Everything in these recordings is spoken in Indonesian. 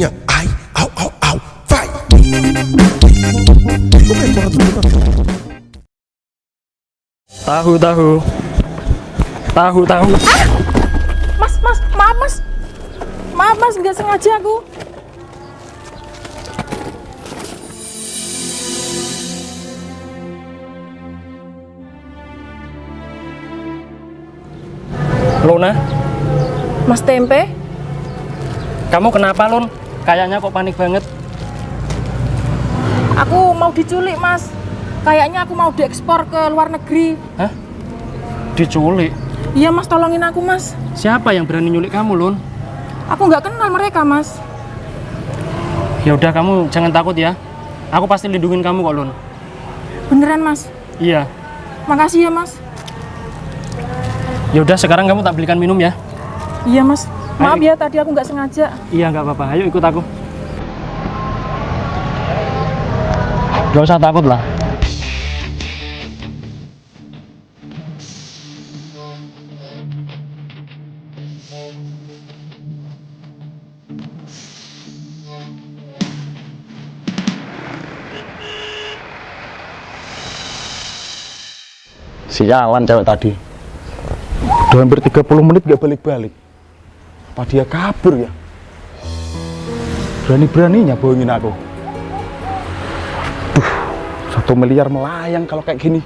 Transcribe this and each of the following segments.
bunyinya ai au au au fight. Tahu. Maaf mas, nggak sengaja aku. Luna, Mas Tempe, kamu kenapa Lun? Kayaknya kok panik banget. aku mau diculik mas. Kayaknya aku mau diekspor ke luar negeri. Hah? Diculik? Iya mas, tolongin aku mas. Siapa yang berani nyulik kamu Lun? Aku nggak kenal mereka mas. Ya udah, kamu jangan takut ya. Aku pasti lindungin kamu kok Lun. Beneran mas? Iya. Makasih ya mas. Ya udah, sekarang kamu tak belikan minum ya. Iya mas. Maaf Ayo. ya tadi aku nggak sengaja. Iya, nggak apa-apa. Ayo ikut aku. Gak usah takut lah. Sialan cewek tadi. Udah hampir 30 menit gak balik-balik. Apa dia kabur ya? Berani-beraninya bohongin aku. 1 miliar melayang kalau kayak gini.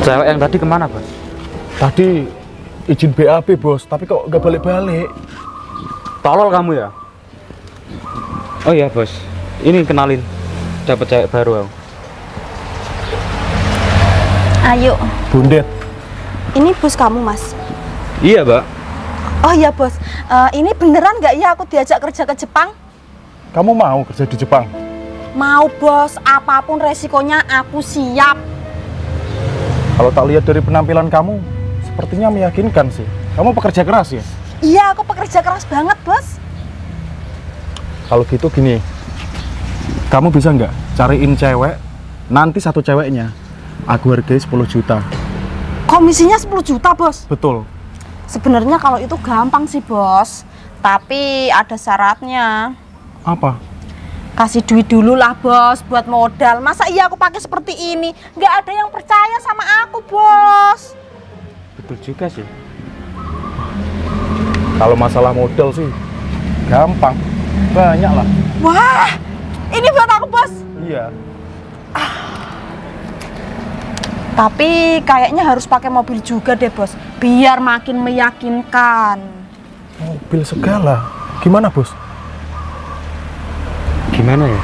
Cewek yang tadi kemana, Bos? Tadi izin BAB bos, tapi kok gak balik-balik. Tolol kamu ya? Oh iya, Bos. Ini kenalin. Dapat cewek baru aku. Ayo, Bundet, ini bos kamu mas. Iya, Mbak. Oh iya bos, ini beneran nggak ya aku diajak kerja ke Jepang? kamu mau kerja di Jepang? Mau bos, apapun resikonya aku siap. Kalau tak lihat dari penampilan kamu, sepertinya meyakinkan sih. Kamu pekerja keras ya? Iya, aku pekerja keras banget bos. Kalau gitu gini, kamu bisa nggak cariin cewek, nanti satu ceweknya aku hargai 10 juta. Komisinya 10 juta bos. Betul. Sebenarnya kalau itu gampang sih bos, tapi ada syaratnya. Apa? Kasih duit dulu lah bos, buat modal. Masa iya aku pakai seperti ini? Nggak ada yang percaya sama aku bos. Betul juga sih. Kalau masalah modal sih gampang, banyak lah. Wah, ini buat aku bos. Iya. Tapi kayaknya harus pakai mobil juga deh bos, biar makin meyakinkan. Mobil segala. Gimana bos? Gimana ya?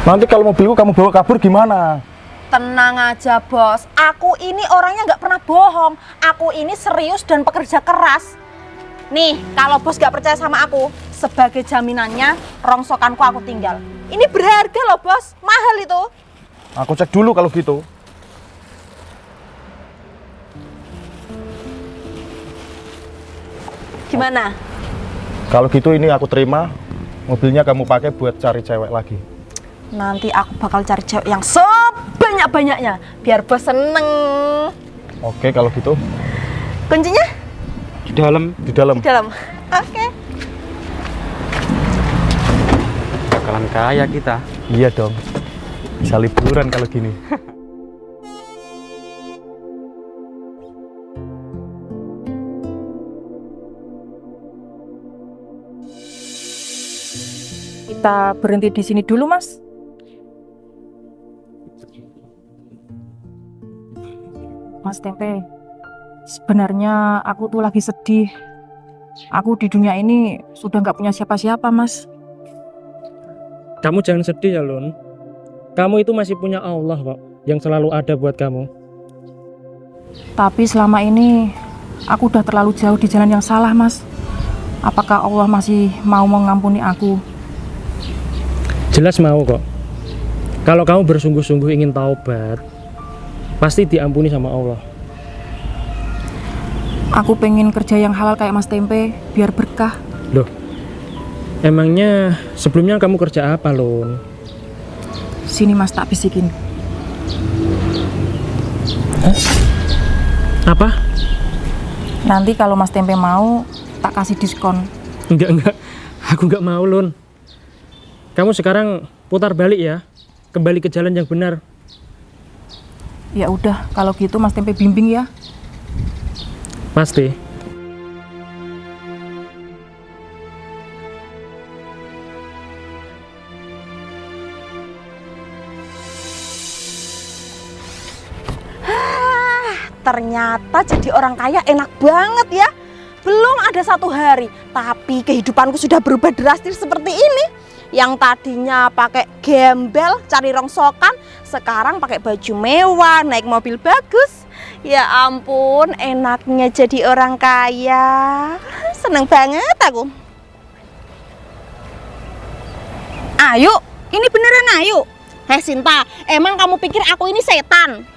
Nanti kalau mobilku kamu bawa kabur gimana? Tenang aja bos, aku ini orangnya nggak pernah bohong. Aku ini serius dan pekerja keras. Nih, kalau bos nggak percaya sama aku, sebagai jaminannya, rongsokanku aku tinggal. Ini berharga loh bos, mahal itu. Aku cek dulu kalau gitu. Gimana? Kalau gitu ini aku terima. Mobilnya kamu pakai buat cari cewek lagi. Nanti aku bakal cari cewek yang sebanyak-banyaknya, biar bos seneng. Oke, kalau gitu Kuncinya? Di dalam. di dalam. Di dalam. Oke. Bakalan kaya kita. Iya dong. Bisa liburan kalau gini. Kita berhenti di sini dulu mas. Mas Tempe, sebenarnya aku tuh lagi sedih. Aku di dunia ini sudah nggak punya siapa-siapa mas. Kamu jangan sedih ya Lun. Kamu itu masih punya Allah kok, yang selalu ada buat kamu. Tapi selama ini aku udah terlalu jauh di jalan yang salah mas. Apakah Allah masih mau mengampuni aku? Jelas mau kok. Kalau kamu bersungguh-sungguh ingin taubat, pasti diampuni sama Allah. Aku pengen kerja yang halal kayak Mas Tempe, biar berkah. Loh, Emangnya sebelumnya kamu kerja apa, Lun? Sini Mas, tak bisikin. Apa? Nanti kalau Mas Tempe mau, tak kasih diskon. Enggak. Aku enggak mau, Lun. Kamu sekarang putar balik ya. Kembali ke jalan yang benar. Ya udah, kalau gitu Mas Tempe bimbing ya. Pasti. Ternyata jadi orang kaya enak banget ya. Belum ada 1 hari, tapi kehidupanku sudah berubah drastis seperti ini. Yang tadinya pakai gembel, cari rongsokan, sekarang pakai baju mewah, naik mobil bagus. Ya ampun, enaknya jadi orang kaya. Seneng banget aku. Ayo, ini beneran ayo. Hei Sinta, emang kamu pikir aku ini setan?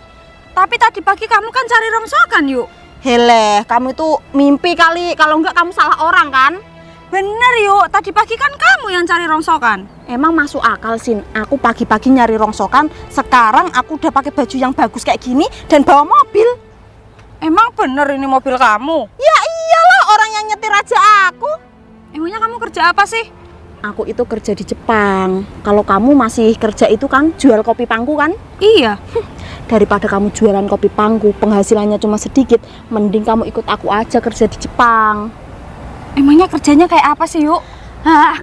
Tapi tadi pagi kamu kan cari rongsokan yuk. Heleh, kamu itu mimpi kali, kalau enggak kamu salah orang kan? Bener yuk, tadi pagi kan kamu yang cari rongsokan. Emang masuk akal Sin, aku pagi-pagi nyari rongsokan, sekarang aku udah pakai baju yang bagus kayak gini dan bawa mobil. Emang bener ini mobil kamu? Ya iyalah, orang yang nyetir aja aku. Emangnya kamu kerja apa sih? Aku itu kerja di Jepang. Kalau kamu masih kerja itu kan jual kopi pangku kan? Iya. Daripada kamu jualan kopi pangku, penghasilannya cuma sedikit, mending kamu ikut aku aja kerja di Jepang. Emangnya kerjanya kayak apa sih yuk?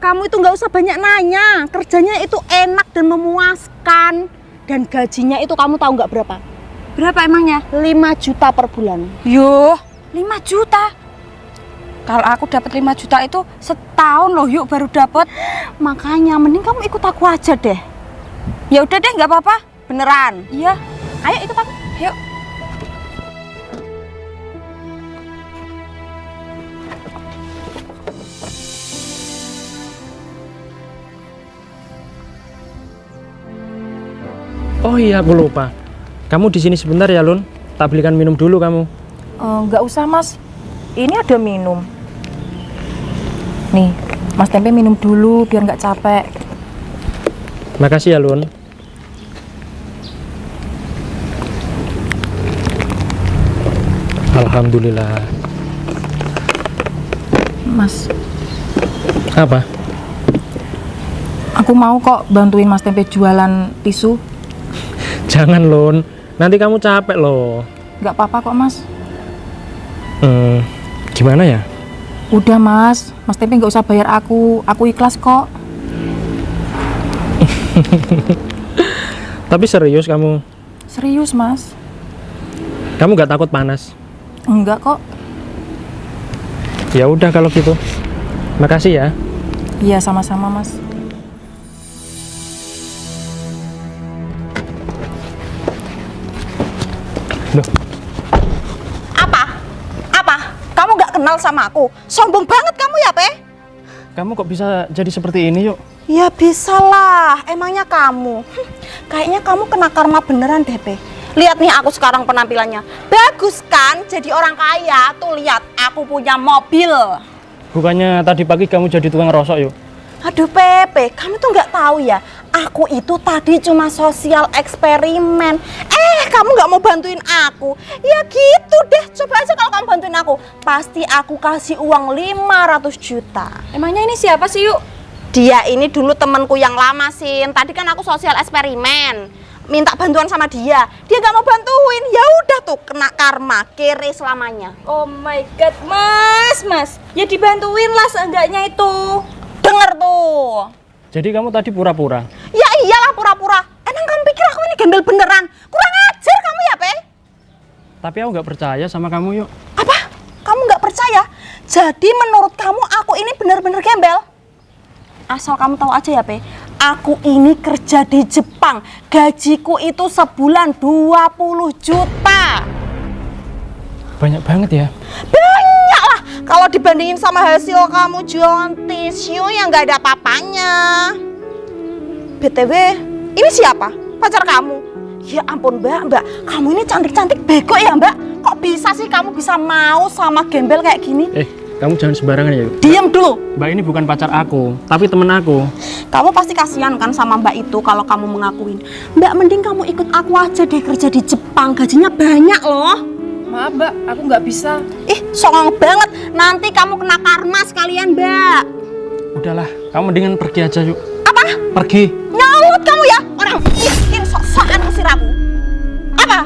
Kamu itu nggak usah banyak nanya. Kerjanya itu enak dan memuaskan. Dan gajinya itu kamu tahu nggak berapa? Berapa emangnya? 5 juta per bulan. Yoh, 5 juta? Kalau aku dapat 5 juta itu setahun loh yuk baru dapat. Makanya mending kamu ikut aku aja deh. Ya udah deh, nggak apa-apa. Beneran? Iya. Ayo ikut aku. Yuk. Oh iya, aku lupa. Kamu di sini sebentar ya, Lun. Tak belikan minum dulu kamu. Nggak usah Mas. Ini ada minum. Nih, Mas Tempe minum dulu biar nggak capek. Makasih ya, Lun. Alhamdulillah. Mas, Apa? aku mau kok bantuin Mas Tempe jualan tisu. Jangan, Lun. Nanti kamu capek loh. Nggak apa-apa kok Mas. Gimana ya? Udah Mas Tempe nggak usah bayar aku ikhlas kok. Tapi serius kamu? Serius Mas? Kamu nggak takut panas? Enggak kok. Ya udah kalau gitu. Makasih ya. Iya sama-sama Mas. Loh, Apa? Kamu nggak kenal sama aku? Sombong banget kamu ya, Pe? kamu kok bisa jadi seperti ini, yuk? Ya bisa lah, emangnya kamu. Kayaknya kamu kena karma beneran deh, Pe. Lihat nih aku sekarang penampilannya. Bagus kan jadi orang kaya. Tuh lihat, aku punya mobil. Bukannya tadi pagi kamu jadi tukang rosok, yuk? Aduh Pepe, kamu tuh nggak tahu ya. Aku itu tadi cuma sosial eksperimen. Kamu nggak mau bantuin aku? Ya gitu deh, coba aja kalau kamu bantuin aku. Pasti aku kasih uang 500 juta. Emangnya ini siapa sih yuk? Dia ini dulu temanku yang lama Sin. Tadi kan aku sosial eksperimen. Minta bantuan sama dia. Dia nggak mau bantuin. Ya udah tuh kena karma, kere selamanya. Oh my god, Mas. Ya dibantuin lah seenggaknya itu. Dengar tuh. Jadi kamu tadi pura-pura? Ya iyalah pura-pura. Emang kamu pikir aku ini gembel beneran? Kurang ajar kamu ya, Pe? Tapi aku nggak percaya sama kamu, yuk. Apa? Kamu nggak percaya? Jadi menurut kamu aku ini bener-bener gembel? Asal kamu tahu aja ya, Pe. Aku ini kerja di Jepang. Gajiku itu sebulan 20 juta. Banyak banget ya? Banyak lah. Kalau dibandingin sama hasil kamu jualan tisu yang nggak ada apa-apanya. BTW, ini siapa? Pacar kamu? Ya ampun mbak, kamu ini cantik-cantik bego ya mbak. Kok bisa sih kamu bisa mau sama gembel kayak gini? kamu jangan sembarangan ya. Diam dulu. Mbak ini bukan pacar aku, tapi temen aku. Kamu pasti kasihan kan sama Mbak itu kalau kamu mengakuin. Mbak, mending kamu ikut aku aja deh kerja di Jepang, gajinya banyak loh. Maaf Mbak, aku nggak bisa. Ih, songong banget. Nanti kamu kena karma sekalian, Mbak. Udahlah, kamu mendingan pergi aja yuk. Apa? Pergi. Nyolot kamu ya? Orang miskin sok-sokan ngusir aku. Apa?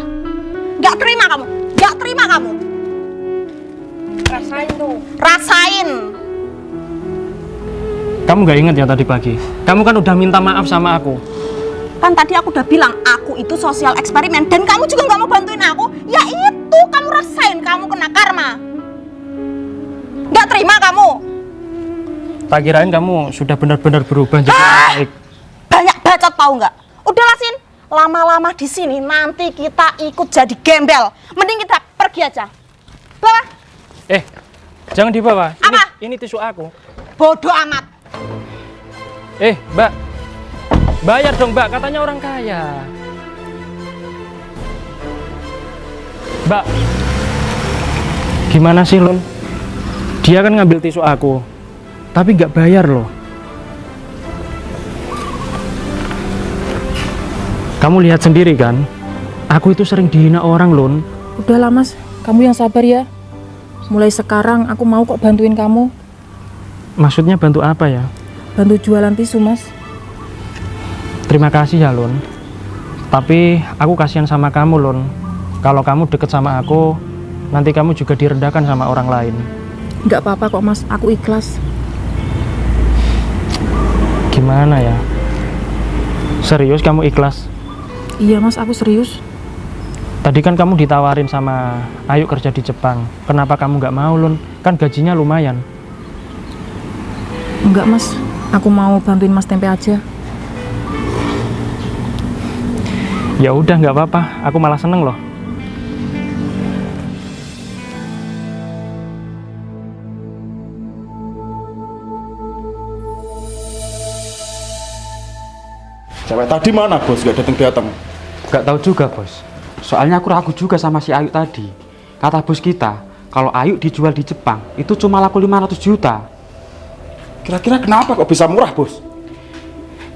Gak terima kamu? Gak terima kamu? Rasain tuh. Rasain. Kamu gak ingat ya tadi pagi? Kamu kan udah minta maaf sama aku. Kan tadi aku udah bilang aku itu sosial eksperimen dan kamu juga nggak mau bantuin aku. Ya itu, kamu rasain kamu kena karma. Gak terima kamu? Tak kirain kamu sudah benar-benar berubah jadi orang baik. Banyak bacot tahu nggak? Udahlah Sin, lama-lama di sini nanti kita ikut jadi gembel. Mending kita pergi aja. Bah, Jangan dibawa. Apa? Ini tisu aku. bodoh amat. Mbak. Bayar dong, Mbak. Katanya orang kaya. Mbak. Gimana sih, Lun? Dia kan ngambil tisu aku. Tapi nggak bayar loh. Kamu lihat sendiri kan? Aku itu sering dihina orang, Lun. Udahlah Mas, kamu yang sabar ya. Mulai sekarang aku mau kok bantuin kamu. Maksudnya bantu apa ya? Bantu jualan tisu Mas. Terima kasih ya, Lun. Tapi aku kasihan sama kamu, Lun. Kalau kamu deket sama aku, nanti kamu juga direndahkan sama orang lain. Nggak apa-apa kok Mas, aku ikhlas. Gimana ya? Serius kamu ikhlas? Iya Mas, aku serius. Tadi kan kamu ditawarin sama Ayu kerja di Jepang. Kenapa kamu nggak mau, Lun? Kan gajinya lumayan. Enggak Mas, aku mau bantuin Mas tempe aja. Ya udah, nggak apa-apa. Aku malah seneng loh. Cewek tadi mana bos? Gak datang-datang. Gak tahu juga bos. Soalnya aku ragu juga sama si Ayu tadi. Kata bos kita, kalau Ayu dijual di Jepang itu cuma laku 500 juta. Kira-kira kenapa kok bisa murah bos?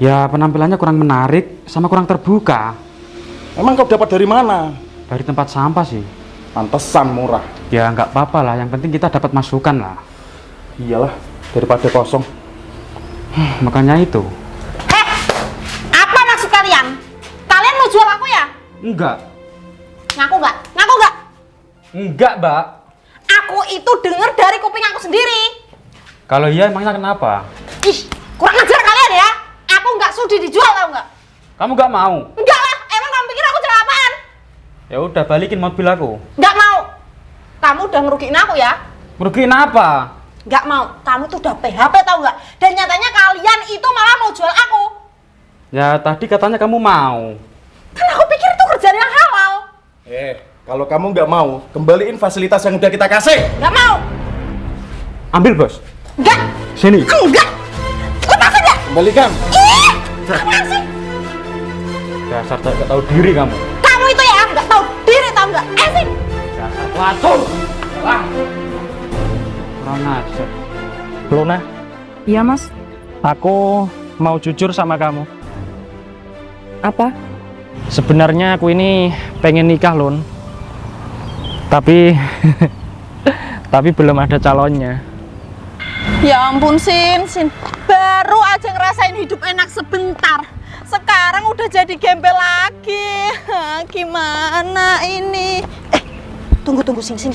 Ya penampilannya kurang menarik sama kurang terbuka. Emang kau dapat dari mana? Dari tempat sampah sih. Pantesan murah. Ya nggak apa-apa lah, yang penting kita dapat masukan lah. Iyalah, daripada kosong. Makanya itu. Apa maksud kalian? Kalian mau jual aku ya? Enggak. Ngaku nggak? Ngaku nggak? Enggak, Mbak. Aku itu denger dari kuping aku sendiri. Kalau iya emangnya kenapa? Ih, kurang ajar kalian ya. Aku nggak sudi dijual, tau nggak? Kamu nggak mau? Enggak lah, emang kamu pikir aku jual apaan? Ya udah balikin mobil aku. Nggak mau. Kamu udah ngerugiin aku ya? Merugiin apa? Nggak mau. Kamu tuh udah PHP tau nggak? Dan nyatanya kalian itu malah mau jual aku. Ya tadi katanya kamu mau. Kan aku pikir itu kerjaan yang halal. Kalau kamu nggak mau, kembaliin fasilitas yang udah kita kasih. Nggak mau. Ambil bos. Enggak. Sini. Enggak. Lepas aja. Kembalikan. Ih, apaan sih? Dasar tak tahu diri kamu. Kamu itu ya nggak tahu diri tau nggak? Sih. Dasar pelacur. Wah. Kurang ajar. Luna, Iya Mas, aku mau jujur sama kamu. apa? Sebenarnya aku ini pengen nikah, Lun. Tapi tapi belum ada calonnya. Ya ampun Sin. Baru aja ngerasain hidup enak sebentar. Sekarang udah jadi gembel lagi. Gimana ini? Tunggu Sin.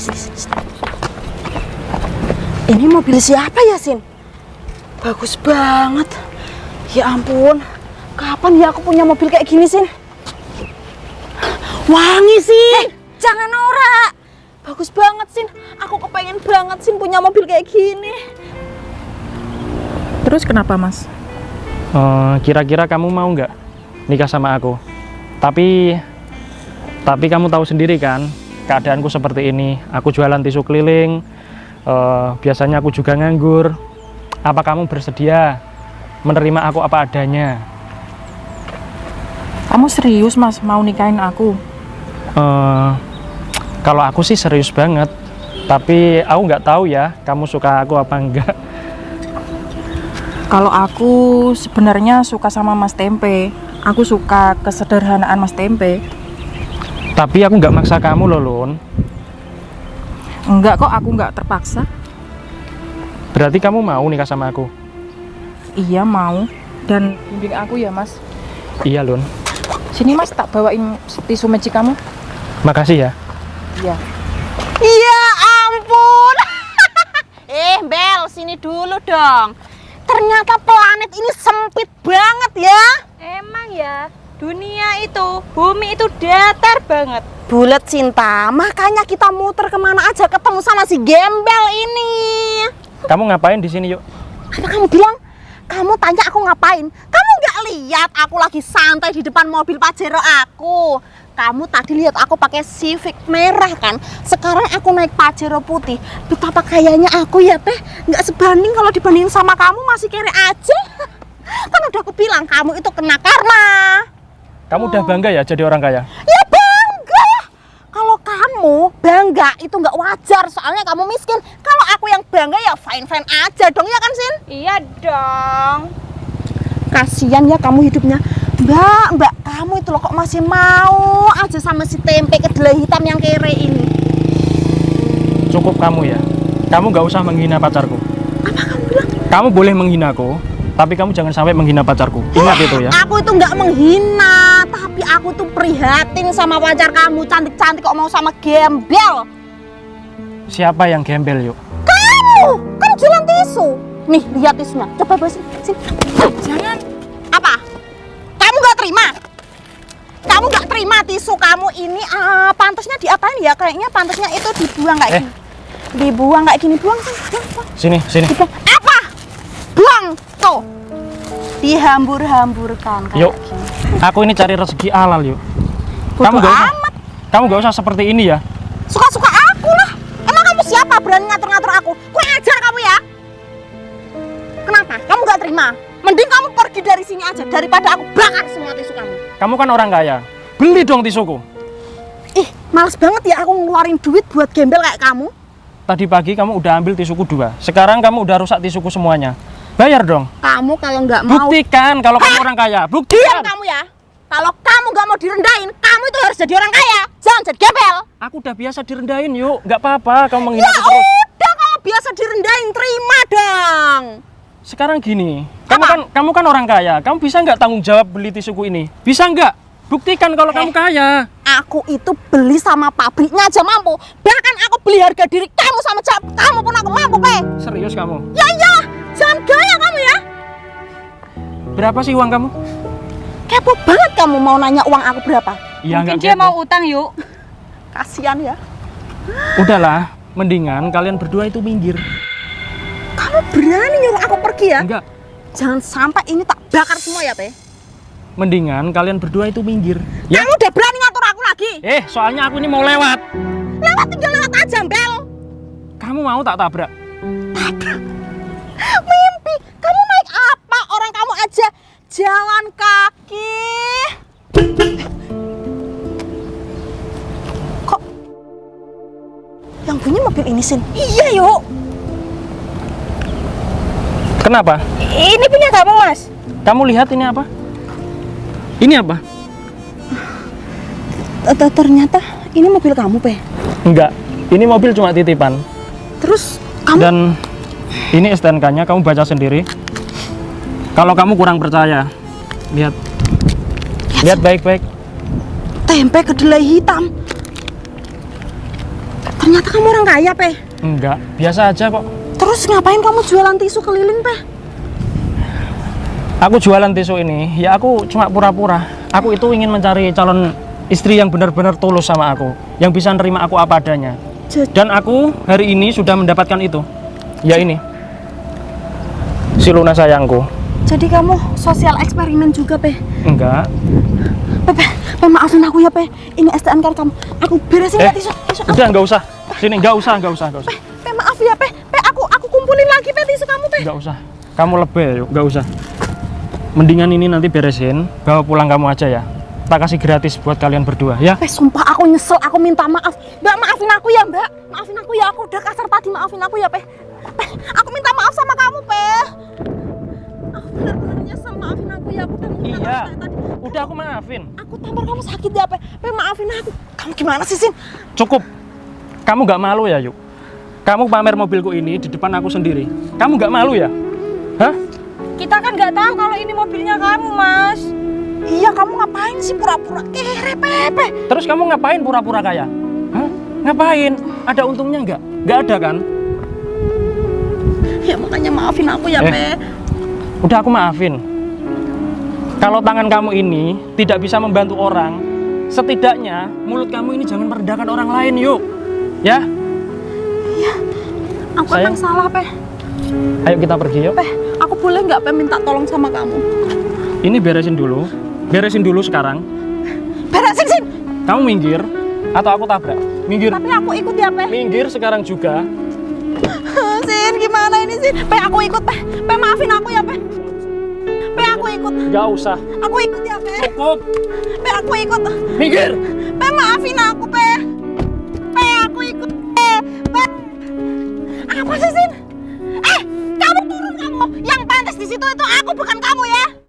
Ini mobil siapa ya, Sin? Bagus banget. Ya ampun. Kapan ya aku punya mobil kayak gini, Sin? Wangi, Sin. Jangan norak. Bagus banget, Sin. Aku kepengen banget, Sin, punya mobil kayak gini. Terus kenapa Mas? Kira-kira kamu mau nggak nikah sama aku? Tapi kamu tahu sendiri kan, keadaanku seperti ini. Aku jualan tisu keliling. Biasanya aku juga nganggur. Apa kamu bersedia menerima aku apa adanya? Kamu serius Mas mau nikahin aku? Kalau aku sih serius banget. Tapi aku nggak tahu ya, kamu suka aku apa enggak. Kalau aku sebenarnya suka sama Mas Tempe. Aku suka kesederhanaan Mas Tempe. Tapi aku nggak maksa kamu loh, Lun. Enggak kok, aku nggak terpaksa. Berarti kamu mau nikah sama aku? Iya mau. Dan bimbing aku ya Mas. Iya, Lun. Sini Mas, tak bawain tisu magic kamu. Makasih ya. Iya. Ya ampun. Bel, sini dulu dong. Ternyata planet ini sempit banget ya. Emang ya, dunia itu, bumi itu datar banget. Bulat cinta, makanya kita muter kemana aja ketemu sama si gembel ini. Kamu ngapain di sini, yuk? Apa kamu bilang? Kamu tanya aku ngapain? Kamu nggak lihat aku lagi santai di depan mobil Pajero aku. Kamu tadi lihat aku pakai Civic merah kan? Sekarang aku naik Pajero putih. Betapa kayanya aku ya teh. Nggak sebanding kalau dibandingin sama kamu, masih kere aja. Kan udah aku bilang kamu itu kena karma. Kamu udah bangga ya jadi orang kaya? Ya bangga. Kalau kamu bangga itu nggak wajar, soalnya kamu miskin. Kalau aku yang bangga ya fine-fine aja dong, ya kan Sin? Iya dong. Kasian ya kamu hidupnya. Mbak, kamu itu loh kok masih mau aja sama si Tempe kedelai hitam yang kere ini. Cukup kamu ya. Kamu nggak usah menghina pacarku. Apa kamu bilang? Kamu boleh menghina aku, tapi kamu jangan sampai menghina pacarku. Ingat itu ya. Aku itu nggak menghina, tapi aku tuh prihatin sama pacar kamu. Cantik-cantik kok mau sama gembel. Siapa yang gembel, yuk? Kamu kan jualan tisu. Nih, lihat tisunya. Coba bawa sini. Jangan. Apa? Kamu nggak terima? Kamu nggak terima tisu kamu ini? Pantasnya diapain ya? Kayaknya pantasnya itu dibuang kayak gini. Dibuang kayak gini, buang sini. Sini. Dibuang. Apa? Buang tuh. Dihambur-hamburkan kayak Yuk. gini. Aku ini cari rezeki halal, yuk. Bodoh amat. Kamu nggak usah seperti ini ya. Suka-suka aku lah. Emang kamu siapa berani ngatur-ngatur aku? Kurang ajar kamu ya. Kenapa? Kamu nggak terima? Mending kamu pergi dari sini aja daripada aku bakar semua tisu kamu. Kamu kan orang kaya. Beli dong tisuku. Ih, males banget ya aku ngeluarin duit buat gembel kayak kamu. Tadi pagi kamu udah ambil tisuku 2. Sekarang kamu udah rusak tisuku semuanya. Bayar dong. Kamu kalau nggak mau Buktikan kalau kamu orang kaya. diam Buktikan. kamu ya. Kalau kamu nggak mau direndahin, kamu itu harus jadi orang kaya. Jangan jadi gembel. Aku udah biasa direndahin, yuk. Nggak apa-apa kamu menghina Ya aku terus. udah, kalau biasa direndahin terima dong. Sekarang gini, Apa? kamu kan orang kaya. Kamu bisa nggak tanggung jawab beli tisuku ini? Bisa nggak? Buktikan kalau kamu kaya. Aku itu beli sama pabriknya aja mampu. Bahkan aku beli harga diri kamu sama kamu pun aku mampu, Pe. Serius kamu? Ya iyalah, jangan gaya kamu ya. Berapa sih uang kamu? Kepo banget kamu mau nanya uang aku berapa. Iya Mungkin nggak dia kepo. mau utang yuk. Kasihan ya. Udahlah, mendingan kalian berdua itu minggir. Kamu berani nyuruh aku pergi ya? Enggak. Jangan sampai ini tak bakar semua ya, Pe. Mendingan kalian berdua itu minggir. Ya. Kamu udah berani ngatur aku lagi. Soalnya aku ini mau lewat. Lewat tinggal lewat aja, Bel. Kamu mau tak tabrak? Mimpi. Kamu naik apa? Orang kamu aja jalan kaki. Kok yang bunyi mobil ini, Sin? Iya, yuk. Kenapa? Ini punya kamu, Mas. Kamu lihat ini apa? Ini apa? Ternyata ini mobil kamu, Pe. Enggak. Ini mobil cuma titipan. Terus kamu Dan ini STNK-nya kamu baca sendiri. Kalau kamu kurang percaya, lihat. Lihat baik-baik. tempe kedelai hitam. Ternyata kamu orang kaya, Pe. Enggak, biasa aja kok. Terus ngapain kamu jualan tisu keliling, Pe? Aku jualan tisu ini, ya aku cuma pura-pura. Aku itu ingin mencari calon istri yang benar-benar tulus sama aku, yang bisa nerima aku apa adanya. Dan aku hari ini sudah mendapatkan itu. Ya ini, si Luna sayangku. Jadi kamu sosial eksperimen juga, Pe? Enggak. Pe, maafin aku ya, Pe. Ini STNK kamu. Aku beresin ya tisu. Udah nggak usah. Sini nggak usah. Pe, maaf ya, Pe. Pe, aku kumpulin lagi, Pe, tisu kamu, Pe. Nggak usah. Kamu lebih, yuk. Nggak usah. Mendingan ini nanti beresin, bawa pulang kamu aja ya. Tak kasih gratis buat kalian berdua, ya. Pe, sumpah aku nyesel, aku minta maaf. Mbak, maafin aku ya, Mbak. Maafin aku ya, aku udah kasar tadi. Maafin aku ya, Pe. Aku minta maaf sama kamu, Pe. Aku benar-benar nyesel. Maafin aku ya, aku udah minta Iya, maaf tadi. udah aku maafin. Aku tampar kamu sakit ya, Pe. Pe, maafin aku. Kamu gimana sih, Sin? Cukup. Kamu nggak malu ya, Yuk? Kamu pamer mobilku ini di depan aku sendiri. Kamu nggak malu ya? Hah? Kita kan nggak tahu kalau ini mobilnya kamu, Mas. Iya, kamu ngapain sih pura-pura kere, Pepe? Terus kamu ngapain pura-pura kaya? Hah? Ngapain? Ada untungnya nggak? Nggak ada kan? Ya makanya maafin aku ya, Pe. Udah aku maafin. Kalau tangan kamu ini tidak bisa membantu orang, setidaknya mulut kamu ini jangan merendahkan orang lain, Yuk. Ya? Aku Sayang. emang salah, Pe. Ayo kita pergi, yuk. Pe, aku boleh nggak, Pe, minta tolong sama kamu? Ini beresin dulu. Beresin dulu sekarang. Beresin, Sin. Kamu minggir atau aku tabrak? Minggir. Tapi aku ikut ya, Pe. Minggir sekarang juga. Sin, gimana ini, Sin? Pe, aku ikut, Pe. Pe, maafin aku ya, Pe. Pe, aku ikut. Gak usah. Aku ikut ya, Pe. Cukup. Pe, aku ikut. Minggir. Pe, maafin aku, Pe. Pe, aku ikut. Pe. Apa sih, Sin? Kamu turun kamu. Yang pantas di situ itu aku, bukan kamu ya.